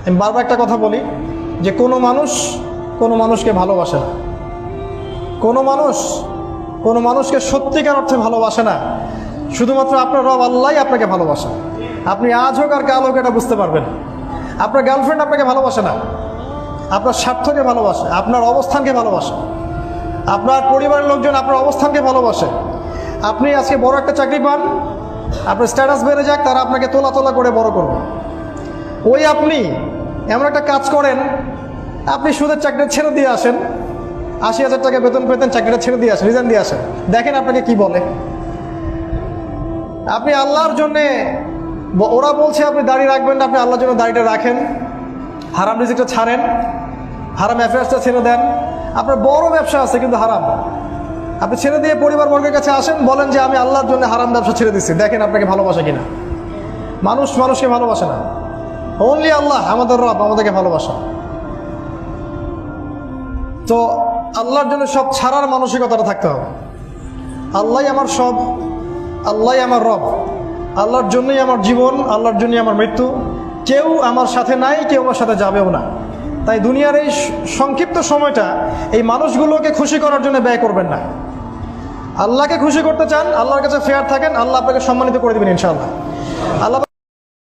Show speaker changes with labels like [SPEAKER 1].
[SPEAKER 1] আমি বারবার একটা কথা বলি যে কোনো মানুষকে ভালোবাসে না, কোনো মানুষকে সত্যিকার অর্থে ভালোবাসে না। শুধুমাত্র আপনার রব আল্লাহই আপনাকে ভালোবাসে। আপনি আজ হোক আর কাল হোক এটা বুঝতে পারবেন। আপনার গার্লফ্রেন্ড আপনাকে ভালোবাসে না, আপনার স্বার্থকে ভালোবাসে, আপনার অবস্থানকে ভালোবাসে, আপনার পরিবারের লোকজন আপনার অবস্থানকে ভালোবাসে। আপনি আজকে বড় একটা চাকরি পান, আপনার স্ট্যাটাস বেড়ে যাক, তারা আপনাকে তোলা তোলা করে বড় করবে। ওই আপনি এমন একটা কাজ করেন, আপনি সুদের চাকরি ছেড়ে দিয়ে আসেন, ৮০,০০০ টাকা বেতন পেতেন, চাকরিটা ছেড়ে দিয়ে আসেন, রিজাইন দিয়ে আসেন, দেখেন আপনাকে কি বলে। আপনি আল্লাহর জন্যে, ওরা বলছে আপনি দাড়ি রাখবেন না, আপনি আল্লাহর জন্য দাড়িটা রাখেন, হারাম রিজিকটা ছাড়েন, হারাম অ্যাফেয়ার্সটা ছেড়ে দেন। আপনার বড় ব্যবসা আছে কিন্তু হারাম, আপনি ছেড়ে দিয়ে পরিবারবর্গের কাছে আসেন, বলেন যে আমি আল্লাহর জন্য হারাম ব্যবসা ছেড়ে দিচ্ছি, দেখেন আপনাকে ভালোবাসে কিনা। মানুষকে ভালোবাসে না, অনলি আল্লাহ আমাদের রব আমাদেরকে ভালোবাসা। তো আল্লাহর জন্য সব ছাড়ার মানসিকতাটা থাকতে হবে। আল্লাহই আমার সব, আল্লাহই আমার রব, আল্লাহর জন্যই আমার জীবন, আল্লাহর জন্যই আমার মৃত্যু। কেউ আমার সাথে নাই, কেউ আমার সাথে যাবেও না। তাই দুনিয়ার এই সংক্ষিপ্ত সময়টা এই মানুষগুলোকে খুশি করার জন্য ব্যয় করবেন না। আল্লাহকে খুশি করতে চান, আল্লাহর কাছে ফেয়ার থাকেন, আল্লাহ আপনাকে সম্মানিত করে দেবেন ইনশাআল্লাহ। আল্লাহ